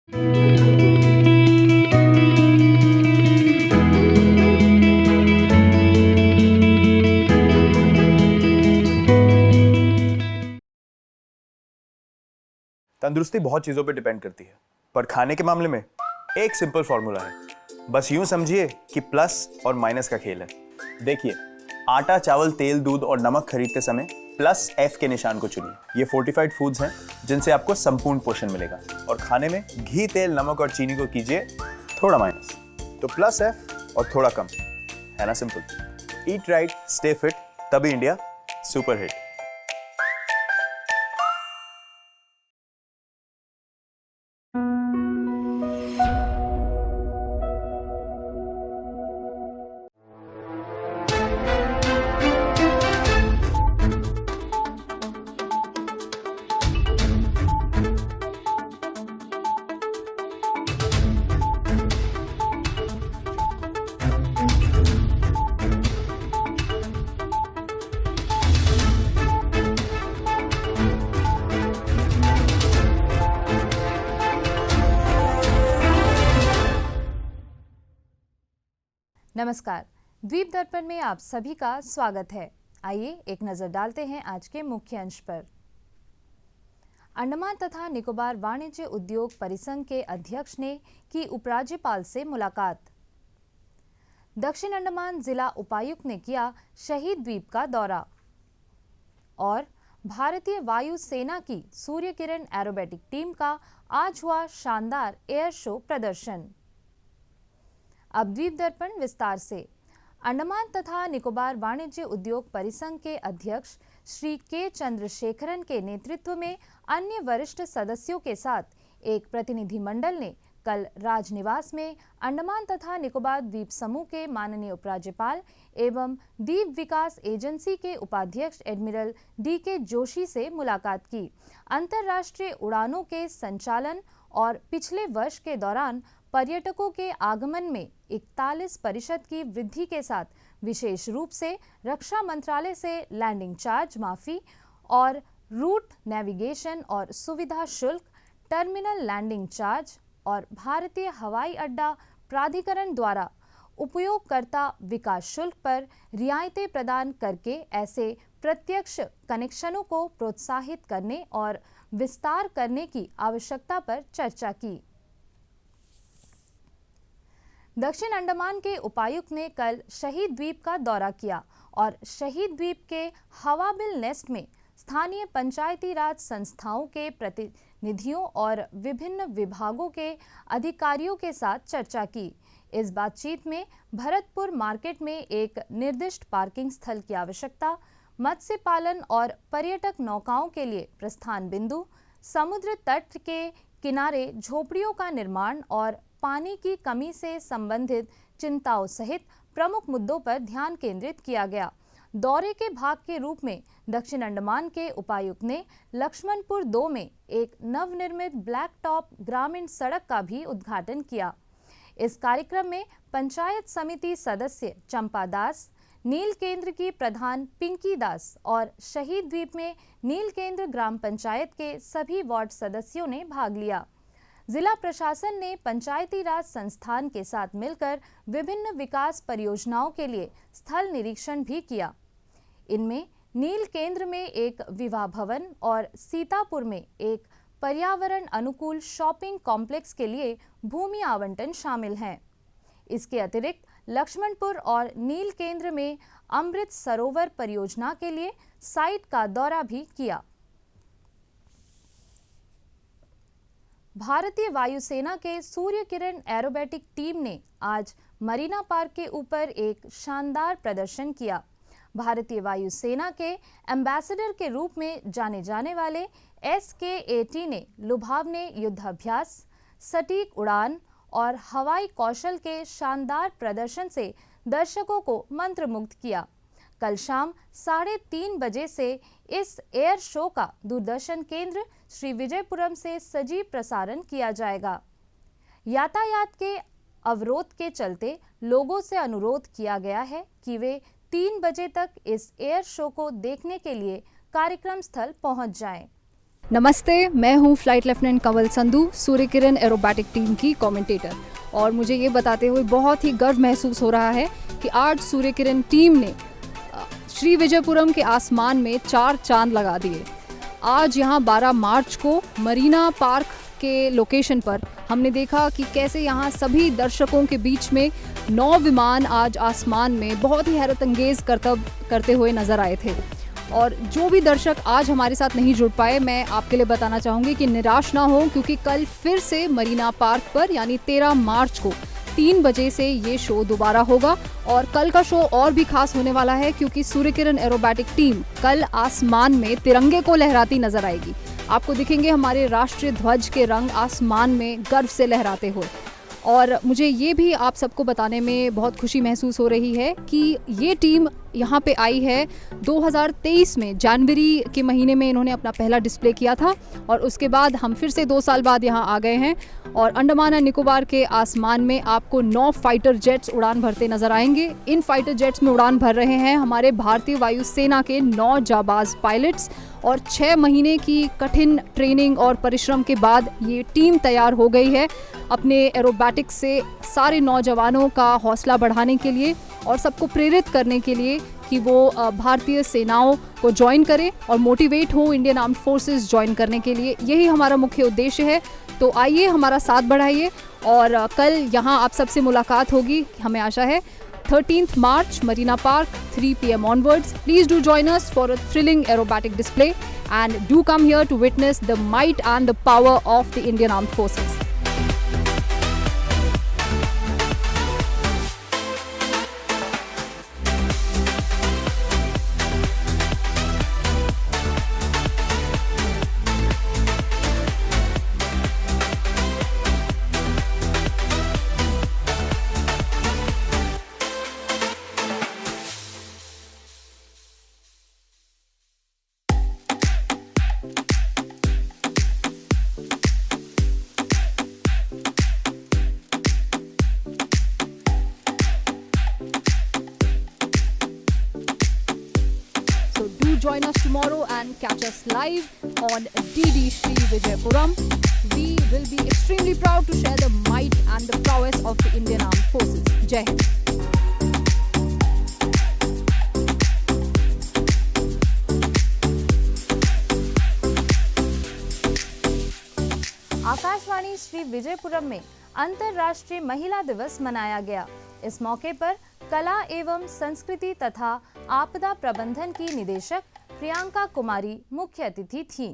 तंदुरुस्ती बहुत चीजों पे डिपेंड करती है, पर खाने के मामले में एक सिंपल फॉर्मूला है। बस यूं समझिए कि प्लस और माइनस का खेल है। देखिए, आटा, चावल, तेल, दूध और नमक खरीदते समय प्लस F के निशान को चुनिए। ये फोर्टिफाइड फूड्स हैं जिनसे आपको संपूर्ण पोषण मिलेगा। और खाने में घी, तेल, नमक और चीनी को कीजिए थोड़ा माइनस। तो प्लस F और थोड़ा कम, है ना simple. Eat right, stay fit, तभी इंडिया सुपर हिट। नमस्कार, द्वीप दर्पण में आप सभी का स्वागत है। आइए एक नजर डालते हैं आज के मुख्य अंश पर। अंडमान तथा निकोबार वाणिज्य उद्योग परिसंघ के अध्यक्ष ने की उपराज्यपाल से मुलाकात। दक्षिण अंडमान जिला उपायुक्त ने किया शहीद द्वीप का दौरा। और भारतीय वायु सेना की सूर्य किरण एरोबेटिक टीम का आज हुआ शानदार एयर शो प्रदर्शन। अब द्वीप दर्पण विस्तार से। अंडमान तथा निकोबार वाणिज्य उद्योग परिसंघ के अध्यक्ष श्री के चंद्रशेखरन के नेतृत्व में अन्य वरिष्ठ सदस्यों के साथ एक प्रतिनिधिमंडल ने कल राजनिवास में अंडमान तथा निकोबार द्वीप समूह के माननीय उपराज्यपाल एवं द्वीप विकास एजेंसी के उपाध्यक्ष एडमिरल DK जोशी से मुलाकात की। अंतर्राष्ट्रीय उड़ानों के संचालन और पिछले वर्ष के दौरान पर्यटकों के आगमन में 41% की वृद्धि के साथ विशेष रूप से रक्षा मंत्रालय से लैंडिंग चार्ज माफी और रूट नेविगेशन और सुविधा शुल्क, टर्मिनल लैंडिंग चार्ज और भारतीय हवाई अड्डा प्राधिकरण द्वारा उपयोगकर्ता विकास शुल्क पर रियायतें प्रदान करके ऐसे प्रत्यक्ष कनेक्शनों को प्रोत्साहित करने और विस्तार करने की आवश्यकता पर चर्चा की। दक्षिण अंडमान के उपायुक्त ने कल शहीद द्वीप का दौरा किया और शहीद द्वीप के हवाबिल नेस्ट में स्थानीय पंचायती राज संस्थाओं के प्रतिनिधियों और विभिन्न विभागों के अधिकारियों के साथ चर्चा की। इस बातचीत में भरतपुर मार्केट में एक निर्दिष्ट पार्किंग स्थल की आवश्यकता, मत्स्य पालन और पर्यटक नौकाओं के लिए प्रस्थान बिंदु, समुद्र तट के किनारे झोपड़ियों का निर्माण और पानी की कमी से संबंधित चिंताओं सहित प्रमुख मुद्दों पर ध्यान केंद्रित किया गया। दौरे के भाग के रूप में दक्षिण अंडमान के उपायुक्त ने लक्ष्मणपुर 2 में एक नवनिर्मित ब्लैक टॉप ग्रामीण सड़क का भी उद्घाटन किया। इस कार्यक्रम में पंचायत समिति सदस्य चंपा दास, नील केंद्र की प्रधान पिंकी दास और शहीद द्वीप में नील केंद्र ग्राम पंचायत के सभी वार्ड सदस्यों ने भाग लिया। जिला प्रशासन ने पंचायती राज संस्थान के साथ मिलकर विभिन्न विकास परियोजनाओं के लिए स्थल निरीक्षण भी किया। इनमें नील केंद्र में एक विवाह भवन और सीतापुर में एक पर्यावरण अनुकूल शॉपिंग कॉम्प्लेक्स के लिए भूमि आवंटन शामिल हैं। इसके अतिरिक्त लक्ष्मणपुर और नील केंद्र में अमृत सरोवर परियोजना के लिए साइट का दौरा भी किया। भारतीय वायुसेना के सूर्य किरण एरोबेटिक टीम ने आज मरीना पार्क के ऊपर एक शानदार प्रदर्शन किया। भारतीय वायुसेना के एम्बेसडर के रूप में जाने जाने वाले SK-80 ने लुभावने युद्धाभ्यास, सटीक उड़ान और हवाई कौशल के शानदार प्रदर्शन से दर्शकों को मंत्रमुग्ध किया। कल शाम 3:30 बजे से इस एयर शो का दूरदर्शन केंद्र श्री विजयपुरम से सजीव प्रसारण किया जाएगा। यातायात के अवरोध के चलते लोगों से अनुरोध किया गया है कि वे 3 बजे तक इस एयर शो को देखने के लिए कार्यक्रम स्थल पहुंच जाएं। नमस्ते, मैं हूँ flight lieutenant Kanwal Sandhu, Surya Kiran aerobatic team की कमेंटेटर। और मुझे ये बताते हुए बहुत ही गर्व महसूस हो रहा है कि आज सूर्य किरण टीम ने श्री विजयपुरम के आसमान में 4 चांद लगा दिए। आज यहाँ 12 मार्च को मरीना पार्क के लोकेशन पर हमने देखा कि कैसे यहाँ सभी दर्शकों के बीच में 9 विमान आज आसमान में बहुत ही हैरत अंगेज करतब करते हुए नजर आए थे। और जो भी दर्शक आज हमारे साथ नहीं जुड़ पाए, मैं आपके लिए बताना चाहूँगी कि निराश ना हो, क्योंकि कल फिर से मरीना पार्क पर यानी 13 मार्च को 3 बजे से ये शो दोबारा होगा। और कल का शो और भी खास होने वाला है, क्योंकि सूर्य किरण एरोबैटिक टीम कल आसमान में तिरंगे को लहराती नजर आएगी। आपको दिखेंगे हमारे राष्ट्रीय ध्वज के रंग आसमान में गर्व से लहराते हुए। और मुझे ये भी आप सबको बताने में बहुत खुशी महसूस हो रही है कि ये टीम यहाँ पे आई है 2023 में, जनवरी के महीने में इन्होंने अपना पहला डिस्प्ले किया था। और उसके बाद हम फिर से 2 साल बाद यहाँ आ गए हैं। और अंडमान एंड निकोबार के आसमान में आपको 9 फाइटर जेट्स उड़ान भरते नजर आएंगे। इन फाइटर जेट्स में उड़ान भर रहे हैं हमारे भारतीय वायुसेना के 9 जाबाज पायलट्स। और 6 महीने की कठिन ट्रेनिंग और परिश्रम के बाद ये टीम तैयार हो गई है अपने एरोबैटिक्स से सारे नौजवानों का हौसला बढ़ाने के लिए और सबको प्रेरित करने के लिए कि वो भारतीय सेनाओं को ज्वाइन करें और मोटिवेट हो इंडियन आर्म्ड फोर्सेस ज्वाइन करने के लिए। यही हमारा मुख्य उद्देश्य है। तो आइए हमारा साथ बढ़ाइए। और कल यहाँ आप सबसे मुलाकात होगी, हमें आशा है, 13th March, Marina Park, 3 p.m. onwards. Please do join us for a thrilling aerobatic display and do come here to witness the might and the power of the Indian Armed Forces. Join us tomorrow and catch us live on DD Shri Vijayapuram. We will be extremely proud to share the might and the prowess of the Indian Armed Forces. Jai Hind. Akashvani Shri Vijayapuram में अंतर्राष्ट्रीय महिला दिवस मनाया गया। इस मौके पर कला एवं संस्कृति तथा आपदा प्रबंधन की निदेशक प्रियंका कुमारी मुख्य अतिथि थीं।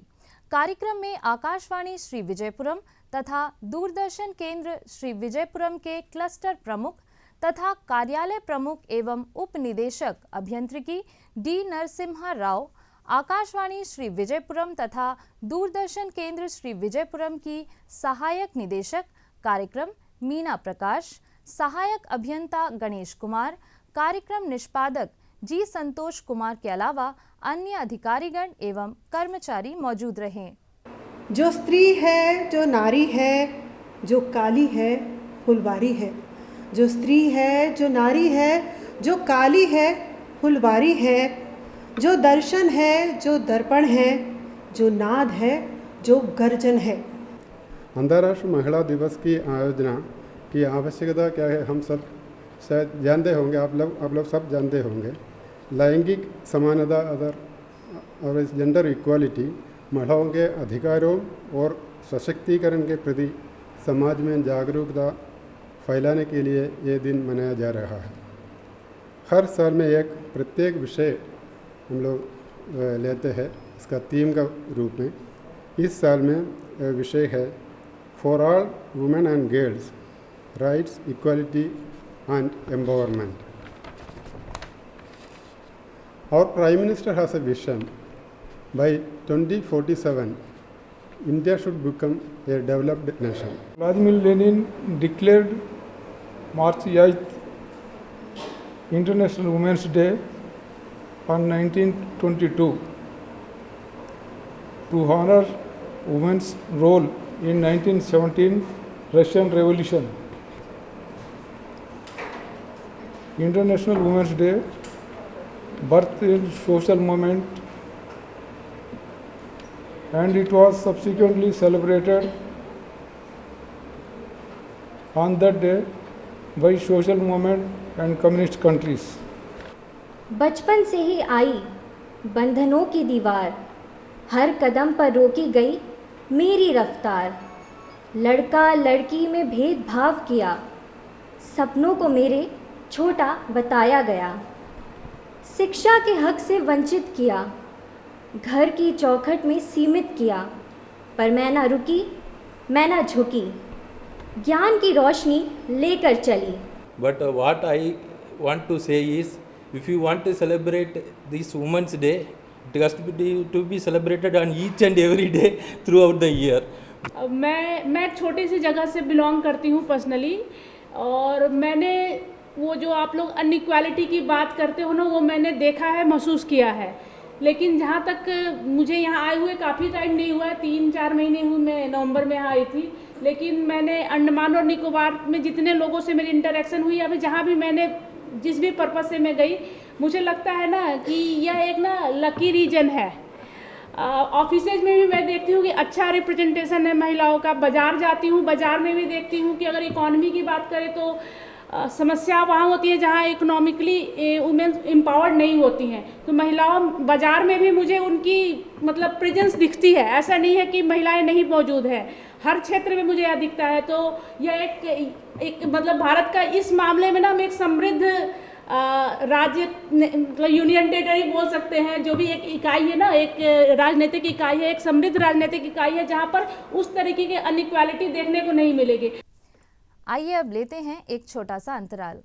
कार्यक्रम में आकाशवाणी श्री विजयपुरम तथा दूरदर्शन केंद्र श्री विजयपुरम के क्लस्टर प्रमुख तथा कार्यालय प्रमुख एवं उप निदेशक अभियंत्रिकी डी नरसिम्हा राव, आकाशवाणी श्री विजयपुरम तथा दूरदर्शन केंद्र श्री विजयपुरम की सहायक निदेशक कार्यक्रम मीना प्रकाश, सहायक अभियंता गणेश कुमार, कार्यक्रम निष्पादक जी संतोष कुमार के अलावा अन्य अधिकारीगण एवं कर्मचारी मौजूद रहे। जो स्त्री है, जो नारी है, जो काली है, फुलवारी है। जो स्त्री है, जो नारी है, जो काली है, फुलवारी है। जो दर्शन है, जो दर्पण है, जो नाद है, जो गर्जन है। अंतर्राष्ट्रीय महिला दिवस की आयोजना की आवश्यकता क्या है, हम सब शायद जानते होंगे, आप लोग सब जानते होंगे। लैंगिक समानता और जेंडर इक्वालिटी, महिलाओं के अधिकारों और सशक्तिकरण के प्रति समाज में जागरूकता फैलाने के लिए ये दिन मनाया जा रहा है। हर साल में एक प्रत्येक विषय हम लोग लेते हैं इसका थीम का रूप में। इस साल में विषय है for all women and girls, rights, equality and empowerment. Our Prime Minister has a vision. By 2047, India should become a developed nation. Vladimir Lenin declared March 8th International Women's Day on 1922 to honor women's role in 1917 Russian Revolution. International Women's Day birthed in social movement and it was subsequently celebrated on that day by social movement and communist countries. बचपन से ही आई बंधनों की दीवार, हर कदम पर रोकी गई मेरी रफ्तार। लड़का लड़की में भेदभाव किया, सपनों को मेरे छोटा बताया गया। शिक्षा के हक से वंचित किया, घर की चौखट में सीमित किया, पर मैं ना रुकी, मैं ना झुकी, ज्ञान की रोशनी लेकर चली। But what I want to say is, if you want to celebrate this Women's Day, it has to be celebrated on each and every day throughout the year. मैं एक छोटी सी जगह से बिलोंग करती हूँ पर्सनली, और मैंने वो जो आप लोग अनइक्वालिटी की बात करते हो ना, वो मैंने देखा है, महसूस किया है। लेकिन जहाँ तक मुझे यहाँ आए हुए काफ़ी टाइम नहीं हुआ है, 3-4 महीने हुए, मैं नवंबर में यहाँ आई थी। लेकिन मैंने अंडमान और निकोबार में जितने लोगों से मेरी इंटरेक्शन हुई, अभी जहाँ भी मैंने जिस भी पर्पज़ से मैं गई, मुझे लगता है ना कि यह एक ना लकी रीजन है। ऑफिसेज में भी मैं देखती हूँ कि अच्छा रिप्रेजेंटेशन है महिलाओं का। बाज़ार जाती हूँ, बाज़ार में भी देखती हूँ कि अगर इकोनॉमी की बात करें तो समस्या वहाँ होती है जहाँ इकोनॉमिकली वुमेन एम्पावर्ड नहीं होती हैं। तो महिलाओं बाज़ार में भी मुझे उनकी मतलब प्रेजेंस दिखती है। ऐसा नहीं है कि महिलाएं नहीं मौजूद है, हर क्षेत्र में मुझे यह दिखता है। तो यह एक मतलब भारत का इस मामले में ना हम एक समृद्ध राज्य मतलब यूनियन टेरिटरी बोल सकते हैं। जो भी एक इकाई है ना, एक राजनीतिक इकाई है, एक समृद्ध राजनीतिक इकाई है जहाँ पर उस तरीके के अनइक्वालिटी देखने को नहीं मिलेगी। आइए अब लेते हैं एक छोटा सा अंतराल।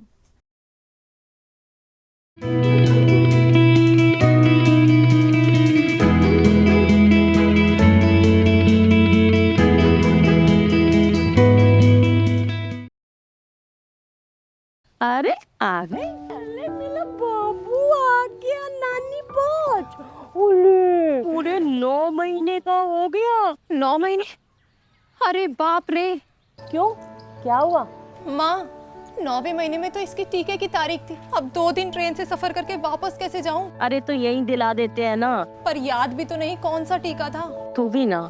अरे आ गई। अरे मेरा बाबू आ गया, नानी पहुंच। ओले पूरे 9 महीने का हो गया। 9 महीने? अरे बाप रे। क्यों, क्या हुआ? माँ, 9वें महीने में तो इसकी टीके की तारीख थी। अब 2 दिन ट्रेन से सफर करके वापस कैसे जाऊं? अरे तो यही दिला देते हैं ना। पर याद भी तो नहीं कौन सा टीका था। तू भी ना।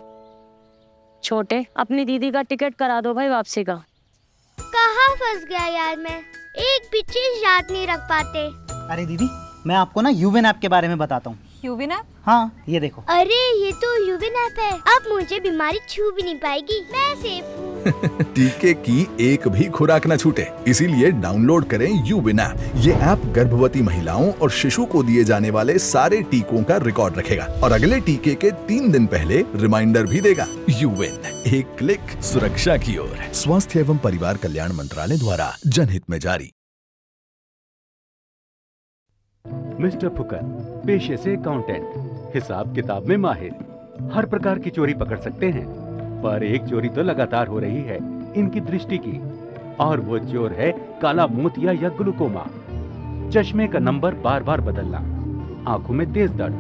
छोटे, अपनी दीदी का टिकट करा दो भाई वापसी का। कहाँ फंस गया यार, मैं एक भी चीज याद नहीं रख पाते। अरे दीदी, मैं आपको ना यूविन ऐप के बारे में बताता हूँ। यूविन ऐप? हाँ, ये देखो। अरे ये तो यूविन ऐप है, अब मुझे बीमारी छू भी नहीं पाएगी, मैं सेफ हूँ। टीके की एक भी खुराक न छूटे, इसीलिए डाउनलोड करें यूविन ऐप। ये ऐप गर्भवती महिलाओं और शिशु को दिए जाने वाले सारे टीकों का रिकॉर्ड रखेगा और अगले टीके के 3 दिन पहले रिमाइंडर भी देगा। यूविन, एक क्लिक सुरक्षा की ओर। स्वास्थ्य एवं परिवार कल्याण मंत्रालय द्वारा जनहित में जारी। मिस्टर फुकर, पेशे से अकाउंटेंट, हिसाब किताब में माहिर, हर प्रकार की चोरी पकड़ सकते हैं। पर एक चोरी तो लगातार हो रही है इनकी दृष्टि की, और वो चोर है काला मोतिया या ग्लूकोमा। चश्मे का नंबर बार बार बदलना, आंखों में तेज दर्द,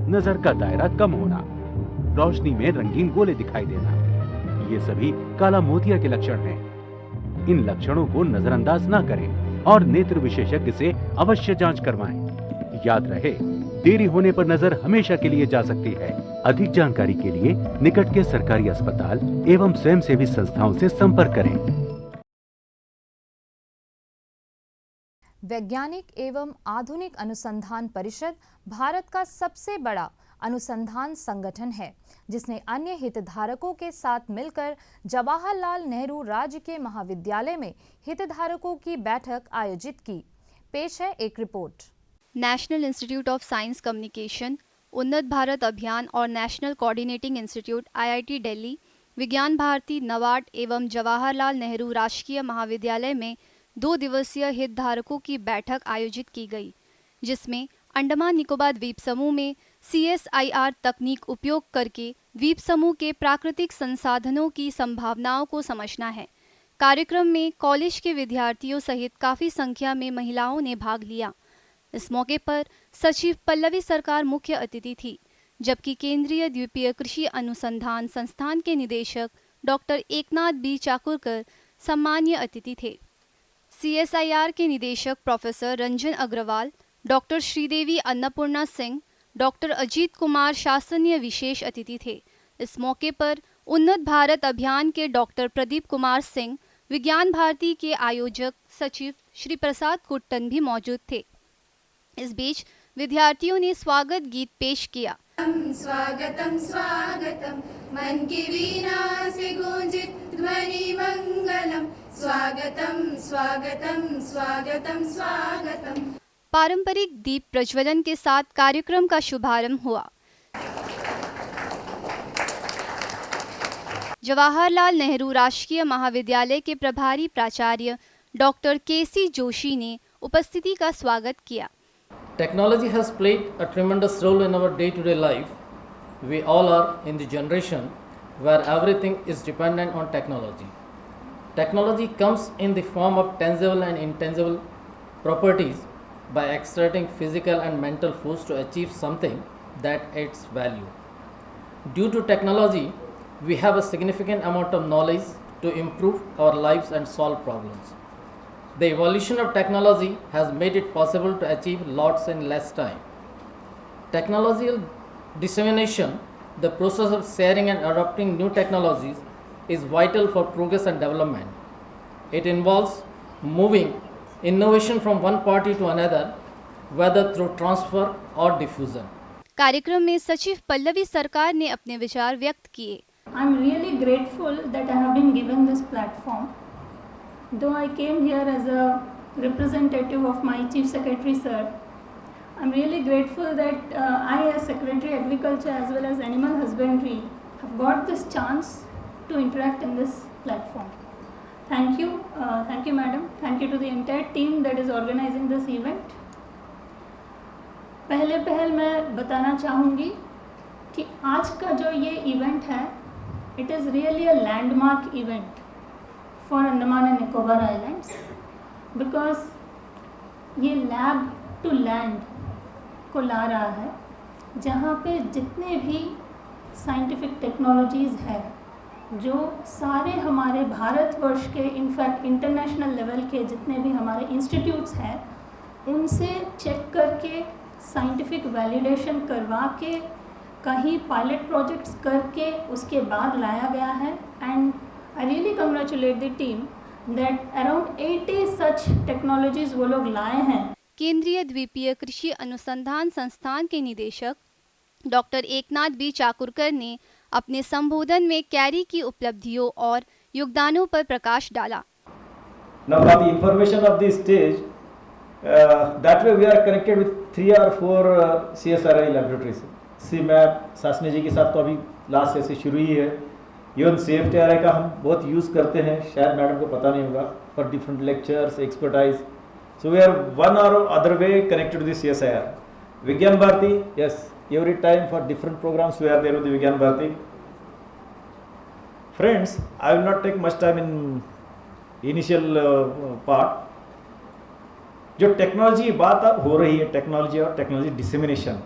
नजर का दायरा कम होना, रोशनी में रंगीन गोले दिखाई देना, ये सभी काला मोतिया के लक्षण हैं। इन लक्षणों को नजरअंदाज ना करें और नेत्र विशेषज्ञ से अवश्य जांच करवाएं। याद रहे, देरी होने पर नजर हमेशा के लिए जा सकती है। अधिक जानकारी के लिए निकट के सरकारी अस्पताल एवं स्वयंसेवी संस्थाओं से संपर्क करें। वैज्ञानिक एवं आधुनिक अनुसंधान परिषद भारत का सबसे बड़ा अनुसंधान संगठन है, जिसने अन्य हितधारकों के साथ मिलकर जवाहरलाल नेहरू राजकीय महाविद्यालय में हितधारकों की बैठक आयोजित की। पेश है एक report. National institute of science communication, उन्नत भारत अभियान और national coordinating institute IIT Delhi, विज्ञान भारती, नबार्ड एवं जवाहरलाल नेहरू राजकीय महाविद्यालय में 2 दिवसीय हितधारकों की बैठक आयोजित की गई, जिसमें अंडमान निकोबार द्वीप समूह में CSIR तकनीक उपयोग करके द्वीप समूह के प्राकृतिक संसाधनों की संभावनाओं को समझना है। कार्यक्रम में कॉलेज के विद्यार्थियों सहित काफ़ी संख्या में महिलाओं ने भाग लिया। इस मौके पर सचिव पल्लवी सरकार मुख्य अतिथि थी, जबकि केंद्रीय द्वीपीय कृषि अनुसंधान संस्थान के निदेशक डॉक्टर एकनाथ B चाकुरकर सम्मानीय अतिथि थे। CSIR के निदेशक professor Ranjan Agrawal, doctor Sridevi Annapurna Singh, doctor Ajit Kumar शासनीय विशेष अतिथि थे। इस मौके पर उन्नत भारत अभियान के डॉक्टर प्रदीप कुमार सिंह, विज्ञान भारती के आयोजक सचिव श्री प्रसाद कुट्टन भी मौजूद थे। इस बीच विद्यार्थियों ने स्वागत गीत पेश किया। स्वागतम स्वागतम मन की वीणा से गूंजित ध्वनि मंगलम, स्वागतम स्वागतम स्वागतम स्वागतम। पारंपरिक दीप प्रज्वलन के साथ कार्यक्रम का शुभारंभ हुआ। जवाहरलाल नेहरू राजकीय महाविद्यालय के प्रभारी प्राचार्य डॉक्टर केसी जोशी ने उपस्थिति का स्वागत किया। Technology has played a tremendous role in our day-to-day life. We all are in the generation where everything is dependent on technology. Technology comes in the form of tangible and intangible properties by exerting physical and mental force to achieve something that adds value. Due to technology, we have a significant amount of knowledge to improve our lives and solve problems. The evolution of technology has made it possible to achieve lots in less time. Technological dissemination, the process of sharing and adopting new technologies, is vital for progress and development. It involves moving innovation from one party to another, whether through transfer or diffusion. कार्यक्रम में सचिव पल्लवी सरकार ने अपने विचार व्यक्त किए। I'm really grateful that I have been given this platform. Though I came here as a representative of my Chief Secretary sir, I'm really grateful that I as Secretary Agriculture as well as Animal Husbandry have got this chance to interact in this platform. Thank you madam, thank you to the entire team that is organizing this event. पहल मैं बताना चाहूँगी कि आज का जो ये event है, it is really a landmark event for Andaman and Nicobar Islands because ये lab to land को ला रहा है, जहाँ पे जितने भी scientific technologies है, जो सारे हमारे भारतवर्ष के इनफैक्ट इंटरनेशनल लेवल के जितने भी हमारे इंस्टीट्यूट्स हैं, उनसे चेक करके साइंटिफिक वैलिडेशन करवा के कहीं पायलट प्रोजेक्ट्स करके उसके बाद लाया गया है। And I really congratulate the team that around 80 such technologies वो लोग लाए हैं। केंद्रीय द्वीपीय कृषि अनुसंधान संस्थान के निदेशक डॉक्टर एकनाथ बी चाकुरकर ने अपने संबोधन में कैरी की उपलब्धियों और योगदानों पर प्रकाश डाला। Now for the information of this stage, that way we are connected with 3 or 4 CSRI laboratories. CMAP Sasane जी के साथ तो अभी लास्ट ईयर से शुरू ही है। इवन CFTRI का हम बहुत यूज़ करते हैं, शायद मैडम को पता नहीं होगा, for different lectures, expertise. So we are one or other way connected to the CSIR. Vigyan Bharati, yes, every time for different programs we are there with the Vigyan Bharati. Friends, I will not take much time in initial part. जो technology की बात हो रही है, technology और technology dissemination,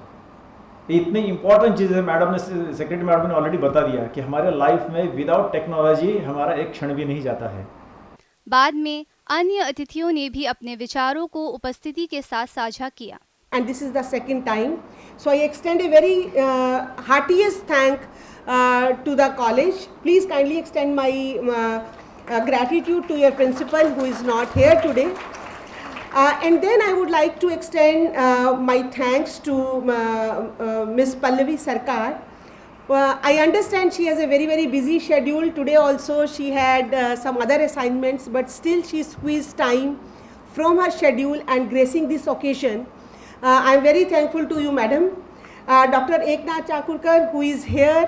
इतनी important चीज़ है। Madam ने, सेक्रेटरी मैडम ने ऑलरेडी बता दिया कि हमारे लाइफ में विदाउट टेक्नोलॉजी हमारा एक क्षण भी नहीं जाता है। बाद में अन्य अतिथियों ने भी अपने विचारों को उपस्थिति के साथ साझा किया। And this is the second time, so I extend a very heartiest thank to the college. Please kindly extend my gratitude to your principal who is not here today, and then I would like to extend my thanks to Miss Pallavi Sarkar. I understand she has a very busy schedule. Today also she had some other assignments, but still she squeezed time from her schedule and gracing this occasion. I am very thankful to you, madam. Dr. Eknath Chakurkar, who is here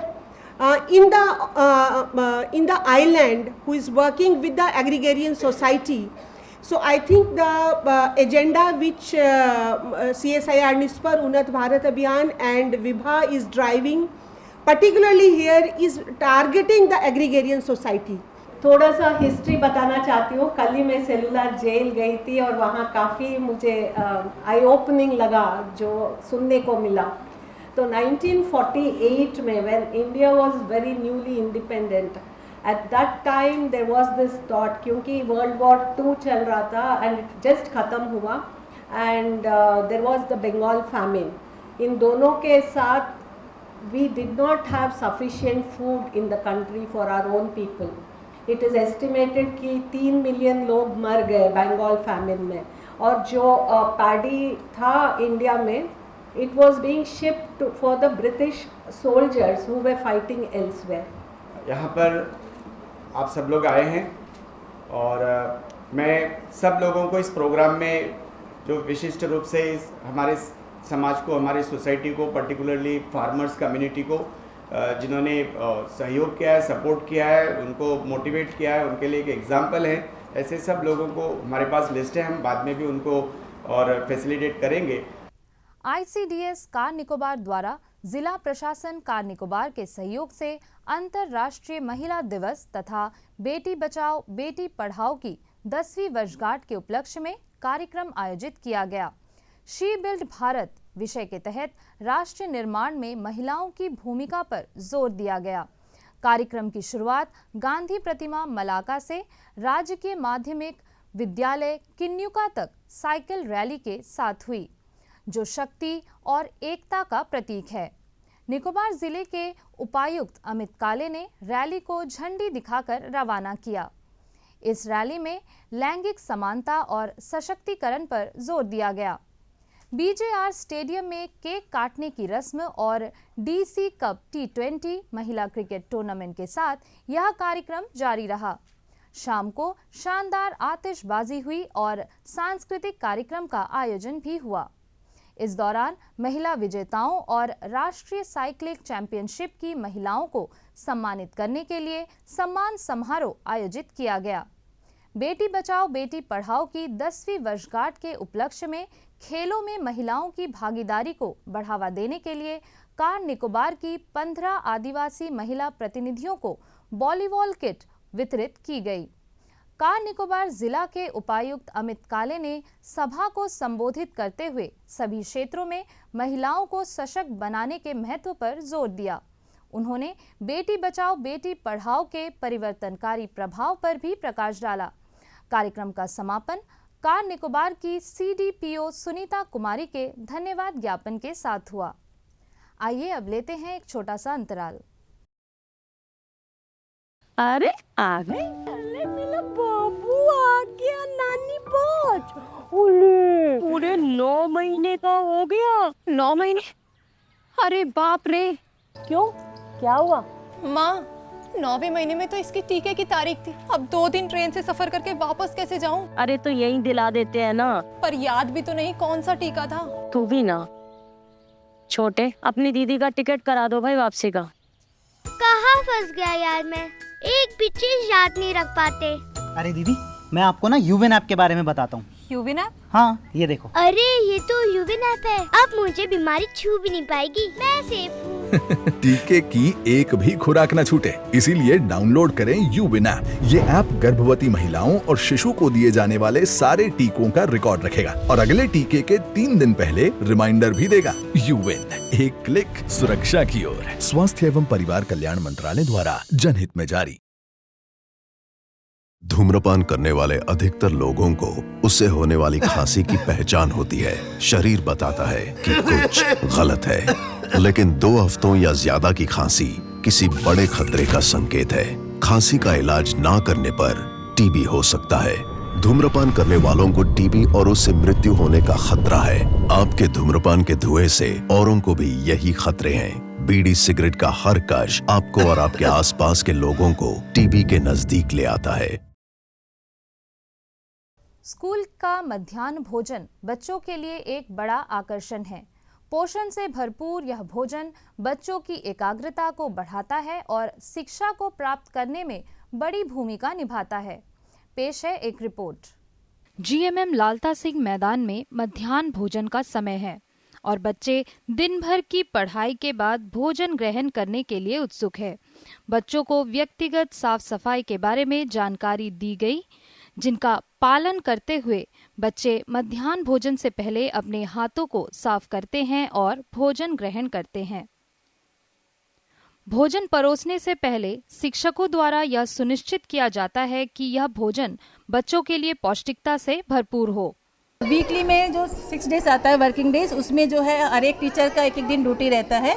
in the island, who is working with the agrarian society. So I think the agenda which CSIR NISPAR, Unnat Bharat Abhiyan and Vibha is driving, particularly here, is targeting the agrarian society. थोड़ा सा history बताना चाहती हूँ। कल ही मैं cellular jail गई थी और वहाँ काफ़ी मुझे आई ओपनिंग लगा जो सुनने को मिला। तो 1948 में when India was very newly independent, at that time there was this thought, क्योंकि वर्ल्ड वॉर 2 चल रहा था एंड इट जस्ट ख़त्म हुआ, and there was the Bengal famine. इन दोनों के साथ we did not have sufficient food in the country for our own people. It is estimated कि 3 मिलियन लोग मर गए बंगाल फैमिन में, और जो पैडी था इंडिया में, it was being shipped for the British soldiers who were fighting elsewhere. यहाँ पर आप सब लोग आए हैं और मैं सब लोगों को इस प्रोग्राम में जो विशिष्ट रूप से इस हमारे समाज को, हमारी सोसाइटी को, पर्टिकुलरली फार्मर्स कम्युनिटी को जिन्होंने सहयोग किया है, सपोर्ट किया है, उनको मोटिवेट किया है, उनके लिए एक एग्जाम्पल है, ऐसे सब लोगों को हमारे पास लिस्ट है, हम बाद में भी उनको और फैसिलिटेट करेंगे। ICDS कार निकोबार द्वारा जिला प्रशासन कार निकोबार के सहयोग से अंतर्राष्ट्रीय महिला दिवस तथा बेटी बचाओ बेटी पढ़ाओ की 10वीं वर्षगांठ के उपलक्ष्य में कार्यक्रम आयोजित किया गया। शी बिल्ड भारत विषय के तहत राष्ट्र निर्माण में महिलाओं की भूमिका पर जोर दिया गया। कार्यक्रम की शुरुआत गांधी प्रतिमा मलाका से राजकीय माध्यमिक विद्यालय किन्युका तक साइकिल रैली के साथ हुई, जो शक्ति और एकता का प्रतीक है। निकोबार जिले के उपायुक्त अमित काले ने रैली को झंडी दिखाकर रवाना किया। इस रैली में लैंगिक समानता और सशक्तिकरण पर जोर दिया गया। BJR स्टेडियम में केक काटने की रस्म और DC कप T20 महिला क्रिकेट टूर्नामेंट के साथ यह कार्यक्रम जारी रहा। शाम को शानदार आतिशबाजी हुई और सांस्कृतिक कार्यक्रम का आयोजन भी हुआ। इस दौरान महिला विजेताओं और राष्ट्रीय साइक्लिंग चैंपियनशिप की महिलाओं को सम्मानित करने के लिए सम्मान समारोह आयोजित किया गया। बेटी बचाओ बेटी पढ़ाओ की 10वीं वर्षगांठ के उपलक्ष्य में खेलों में महिलाओं की भागीदारी को बढ़ावा देने के लिए कार निकोबार की 15 आदिवासी महिला प्रतिनिधियों को वॉलीबॉल किट वितरित की गई। कार निकोबार जिला के उपायुक्त अमित काले ने सभा को संबोधित करते हुए सभी क्षेत्रों में महिलाओं को सशक्त बनाने के महत्व पर जोर दिया। उन्होंने बेटी बचाओ बेटी पढ़ाओ के परिवर्तनकारी प्रभाव पर भी प्रकाश डाला। कार्यक्रम का समापन कार निकोबार की CDPO सुनीता कुमारी के धन्यवाद ज्ञापन के साथ हुआ। आइए अब लेते हैं एक छोटा सा अंतराल। अरे आ गई, अरे मेरा बाबू आ गया, नानी पहुंच। ओले पूरे 9 महीने का हो गया। 9 महीने? अरे बाप रे। क्यों, क्या हुआ? माँ, 9वें महीने में तो इसकी टीके की तारीख थी। अब 2 दिन ट्रेन से सफर करके वापस कैसे जाऊं? अरे तो यही दिला देते हैं ना। पर याद भी तो नहीं कौन सा टीका था। तू भी ना। छोटे, अपनी दीदी का टिकट करा दो भाई वापसी का। कहाँ फंस गया यार मैं, एक भी चीज याद नहीं रख पाते। अरे दीदी, मैं आपको ना यूविन ऐप के बारे में बताता हूँ। यूविन ऐप? हाँ, ये देखो। अरे ये तो यूविन ऐप है, अब मुझे बीमारी छू भी नहीं पाएगी, मैं सेफ हूँ। टीके की एक भी खुराक न छूटे, इसीलिए डाउनलोड करें यूविन ऐप। ये ऐप गर्भवती महिलाओं और शिशु को दिए जाने वाले सारे टीकों का रिकॉर्ड रखेगा और अगले टीके के 3 दिन पहले रिमाइंडर भी देगा। यूविन, एक क्लिक सुरक्षा की ओर। स्वास्थ्य एवं परिवार कल्याण मंत्रालय द्वारा जनहित में जारी। धूम्रपान करने वाले अधिकतर लोगों को उससे होने वाली खांसी की पहचान होती है। शरीर बताता है कि कुछ गलत है, लेकिन 2 हफ्तों या ज्यादा की खांसी किसी बड़े खतरे का संकेत है। खांसी का इलाज ना करने पर टीबी हो सकता है। धूम्रपान करने वालों को टीबी और उससे मृत्यु होने का खतरा है। आपके धूम्रपान के धुएं से औरों को भी यही खतरे हैं। बीड़ी सिगरेट का हर कश आपको और आपके आसपास के लोगों को टीबी के नजदीक ले आता है। स्कूल का मध्याह्न भोजन बच्चों के लिए एक बड़ा आकर्षण है। पोषण से भरपूर यह भोजन बच्चों की एकाग्रता को बढ़ाता है और शिक्षा को प्राप्त करने में बड़ी भूमिका निभाता है। पेश है एक रिपोर्ट। GMM लालता सिंह मैदान में मध्याह्न भोजन का समय है और बच्चे दिन भर की पढ़ाई के बाद भोजन ग्रहण करने के लिए उत्सुक है। बच्चों को व्यक्तिगत साफ सफाई के बारे में जानकारी दी गई, जिनका पालन करते हुए बच्चे मध्याह्न भोजन से पहले अपने हाथों को साफ करते हैं और भोजन ग्रहण करते हैं। भोजन परोसने से पहले शिक्षकों द्वारा यह सुनिश्चित किया जाता है कि यह भोजन बच्चों के लिए पौष्टिकता से भरपूर हो। वीकली में जो 6 डेज आता है वर्किंग डेज, उसमें जो है हर एक टीचर का एक दिन ड्यूटी रहता है।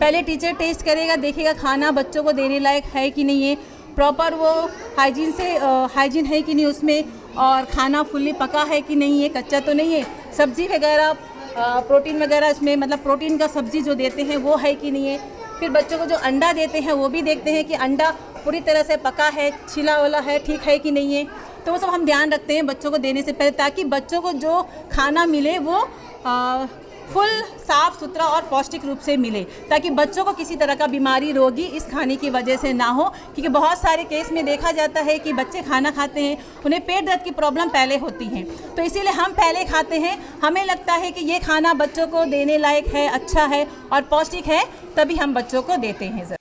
पहले टीचर टेस्ट करेगा, देखेगा खाना बच्चों को देने लायक है कि नहीं है, प्रॉपर वो हाइजीन है कि नहीं उसमें, और खाना फुल्ली पका है कि नहीं है, कच्चा तो नहीं है, सब्ज़ी वगैरह प्रोटीन वगैरह इसमें मतलब प्रोटीन का सब्ज़ी जो देते हैं वो है कि नहीं है। फिर बच्चों को जो अंडा देते हैं वो भी देखते हैं कि अंडा पूरी तरह से पका है, छिला वाला है, ठीक है कि नहीं है। तो वो सब हम ध्यान रखते हैं बच्चों को देने से पहले, ताकि बच्चों को जो खाना मिले वो फुल साफ़ सुथरा और पौष्टिक रूप से मिले, ताकि बच्चों को किसी तरह का बीमारी रोगी इस खाने की वजह से ना हो। क्योंकि बहुत सारे केस में देखा जाता है कि बच्चे खाना खाते हैं, उन्हें पेट दर्द की प्रॉब्लम पहले होती है, तो इसीलिए हम पहले खाते हैं, हमें लगता है कि ये खाना बच्चों को देने लायक है, अच्छा है और पौष्टिक है, तभी हम बच्चों को देते हैं।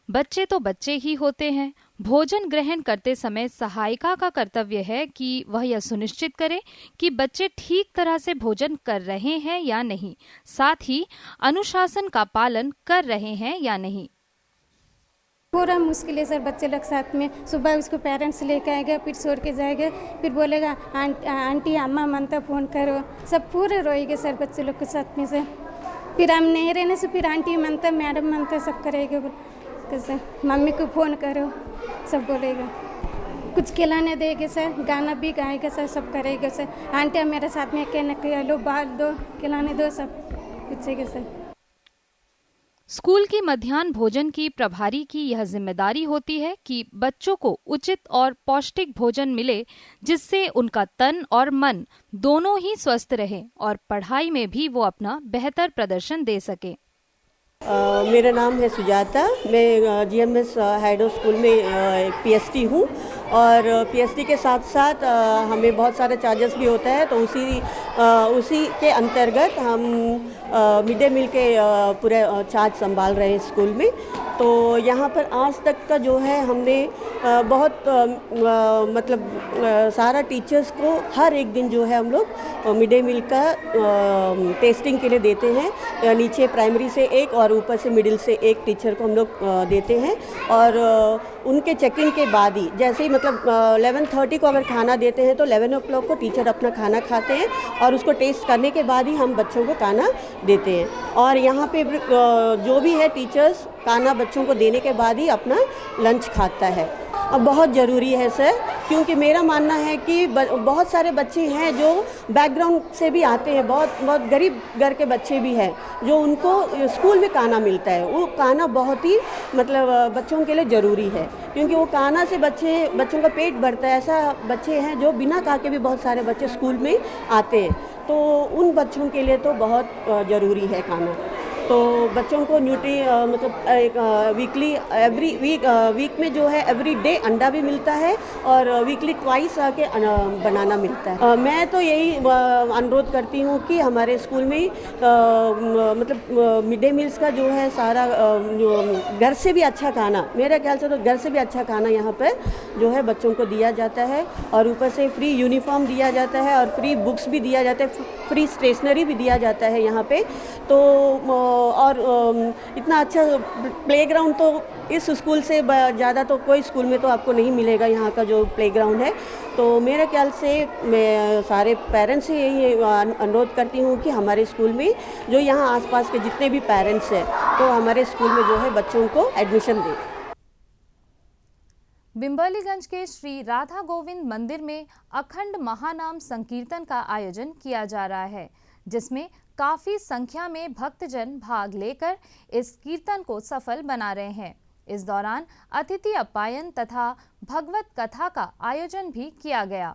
बच्चे तो बच्चे ही होते हैं। भोजन ग्रहण करते समय सहायिका का कर्तव्य है कि वह यह सुनिश्चित करे कि बच्चे ठीक तरह से भोजन कर रहे हैं या नहीं, साथ ही अनुशासन का पालन कर रहे हैं या नहीं। पूरा मुश्किल है सर, बच्चे लोग साथ में सुबह उसको पेरेंट्स लेके आएगा, फिर छोड़ के जाएगा, फिर बोलेगा आंटी अम्मा मनता फ़ोन करो, सब पूरे रोएंगे सर बच्चे लोग के साथ में से। फिर हम नहीं रहने से फिर आंटी मनता, मैडम मनता, सब करेगा, कैसे मम्मी को फ़ोन करो, सब बोलेगा, कुछ खिलाने देंगे सर, गाना भी गाएगा सर, सब करेगा सर। आंटी मेरे साथ में कहने लो, बाल दो, खिलाने दो, सब पूछेगा सर। स्कूल की मध्याह्न भोजन की प्रभारी की यह जिम्मेदारी होती है कि बच्चों को उचित और पौष्टिक भोजन मिले, जिससे उनका तन और मन दोनों ही स्वस्थ रहे और पढ़ाई में भी वो अपना बेहतर प्रदर्शन दे सके। मेरा नाम है सुजाता, मैं GMS हाइडो स्कूल में PhD हूँ, और PhD के साथ साथ हमें बहुत सारे चार्जेस भी होता है, तो उसी के अंतर्गत हम मिड डे मील के पूरे चार्ज संभाल रहे हैं स्कूल में। तो यहाँ पर आज तक का जो है हमने बहुत मतलब सारा टीचर्स को हर एक दिन जो है हम लोग मिड डे मील का टेस्टिंग के लिए देते हैं। नीचे प्राइमरी से एक और ऊपर से मिडिल से एक टीचर को हम लोग देते हैं, और उनके चेकिंग के बाद ही, जैसे ही मतलब 11:30 को अगर खाना देते हैं तो 11 o'clock को टीचर अपना खाना खाते हैं, और उसको टेस्ट करने के बाद ही हम बच्चों को खाना देते हैं। और यहाँ पे जो भी है टीचर्स खाना बच्चों को देने के बाद ही अपना लंच खाता है। अब बहुत ज़रूरी है सर, क्योंकि मेरा मानना है कि बहुत सारे बच्चे हैं जो बैकग्राउंड से भी आते हैं, बहुत गरीब घर के बच्चे भी हैं, जो उनको स्कूल में खाना मिलता है। वो खाना बहुत ही मतलब बच्चों के लिए ज़रूरी है, क्योंकि वो खाना से बच्चों का पेट भरता है। ऐसा बच्चे हैं जो बिना खा के भी बहुत सारे बच्चे स्कूल में आते हैं, तो उन बच्चों के लिए तो बहुत ज़रूरी है खाना। तो बच्चों को मतलब एक वीकली एवरी वीक में जो है एवरी डे अंडा भी मिलता है, और वीकली ट्वाइस आके बनाना मिलता है। मैं तो यही अनुरोध करती हूँ कि हमारे स्कूल में मतलब मिड डे मील्स का जो है सारा घर से भी अच्छा खाना, मेरे ख्याल से तो घर से भी अच्छा खाना यहाँ पर जो है बच्चों को दिया जाता है, और ऊपर से फ्री यूनिफॉर्म दिया जाता है, और फ्री बुक्स भी दिया जाता है, फ्री स्टेशनरी भी दिया जाता है यहाँ पे। तो और इतना अच्छा प्लेग्राउंड तो इस स्कूल से ज़्यादा तो कोई स्कूल में तो आपको नहीं मिलेगा, यहाँ का जो प्लेग्राउंड है। तो मेरे ख्याल से मैं सारे पेरेंट्स से यही अनुरोध करती हूँ कि हमारे स्कूल में जो यहाँ आसपास के जितने भी पेरेंट्स हैं, तो हमारे स्कूल में जो है बच्चों को एडमिशन दें। बिम्बलीगंज के श्री राधा गोविंद मंदिर में अखंड महानाम संकीर्तन का आयोजन किया जा रहा है, जिसमें काफी संख्या में भक्तजन भाग लेकर इस कीर्तन को सफल बना रहे हैं। इस दौरान अतिथि अप्यायन तथा भगवत कथा का आयोजन भी किया गया।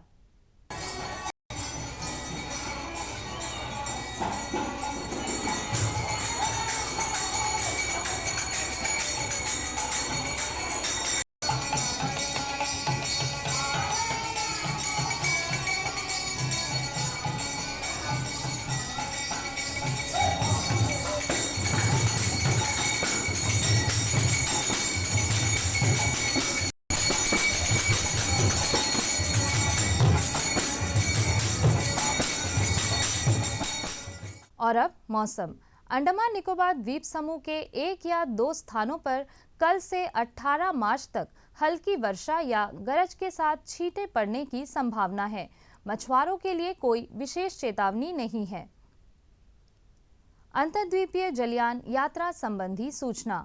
और अब मौसम। अंडमान निकोबार द्वीप समूह के 1 या 2 स्थानों पर कल से 18 मार्च तक हल्की वर्षा या गरज के साथ छींटे पड़ने की संभावना है। मछुआरों के लिए कोई विशेष चेतावनी नहीं है। अंतर्द्वीपीय जलयान यात्रा संबंधी सूचना।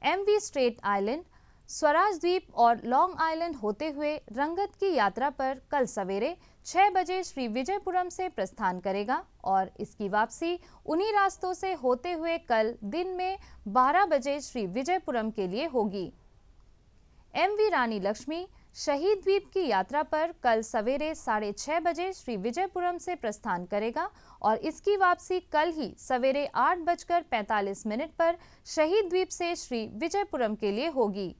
MV स्ट्रेट आइलैंड, स्वराज द्वीप और लॉन्ग आइलैंड होते हुए रंगत की यात्रा पर कल सवेरे 6 बजे श्री विजयपुरम से प्रस्थान करेगा और इसकी वापसी उन्हीं रास्तों से होते हुए कल दिन में 12 बजे श्री विजयपुरम के लिए होगी। MV रानी लक्ष्मी शहीद द्वीप की यात्रा पर कल सवेरे 6:30 बजे श्री विजयपुरम से प्रस्थान करेगा और इसकी वापसी कल ही सवेरे 8:45 पर शहीद द्वीप से श्री विजयपुरम के लिए होगी।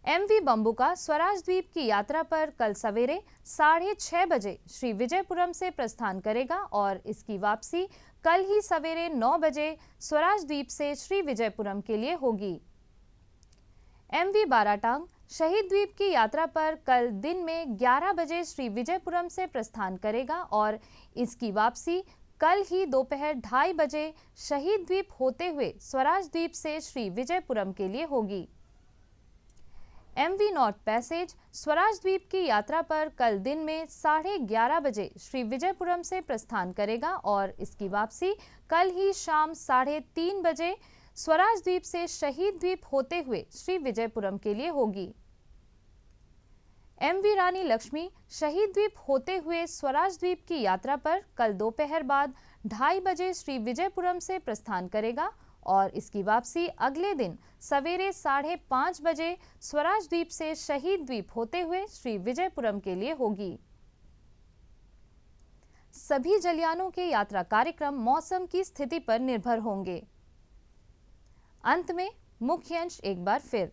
MV बम्बुका स्वराज द्वीप की यात्रा पर कल सवेरे 6:30 बजे श्री विजयपुरम से प्रस्थान करेगा और इसकी वापसी कल ही सवेरे 9 बजे स्वराज द्वीप से श्री विजयपुरम के लिए होगी। MV बाराटांग शहीद द्वीप की यात्रा पर कल दिन में 11 बजे श्री विजयपुरम से प्रस्थान करेगा और इसकी वापसी कल ही दोपहर 2:30 बजे शहीद द्वीप होते हुए स्वराज द्वीप से श्री विजयपुरम के लिए होगी। MV नॉर्थ पैसेज स्वराज द्वीप की यात्रा पर कल दिन में 11:30 बजे श्री विजयपुरम से प्रस्थान करेगा और इसकी वापसी कल ही शाम 3:30 बजे स्वराज द्वीप से शहीद द्वीप होते हुए श्री विजयपुरम के लिए होगी। MV रानी लक्ष्मी शहीद द्वीप होते हुए स्वराज द्वीप की यात्रा पर कल दोपहर बाद 2:30 बजे श्री विजयपुरम से प्रस्थान करेगा और इसकी वापसी अगले दिन सवेरे 5:30 बजे स्वराज द्वीप से शहीद द्वीप होते हुए श्री विजयपुरम के लिए होगी। सभी जलयानों के यात्रा कार्यक्रम मौसम की स्थिति पर निर्भर होंगे। अंत में मुख्य अंश एक बार फिर।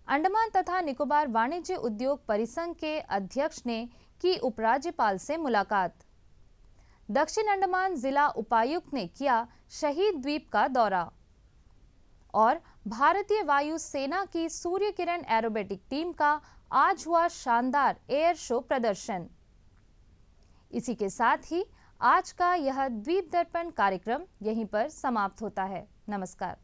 अंडमान तथा निकोबार वाणिज्य उद्योग परिसंघ के अध्यक्ष ने की उपराज्यपाल से मुलाकात। दक्षिण अंडमान जिला उपायुक्त ने किया शहीद द्वीप का दौरा और भारतीय वायु सेना की सूर्य किरण एरोबेटिक टीम का आज हुआ शानदार एयर शो प्रदर्शन। इसी के साथ ही आज का यह द्वीप दर्पण कार्यक्रम यहीं पर समाप्त होता है। नमस्कार।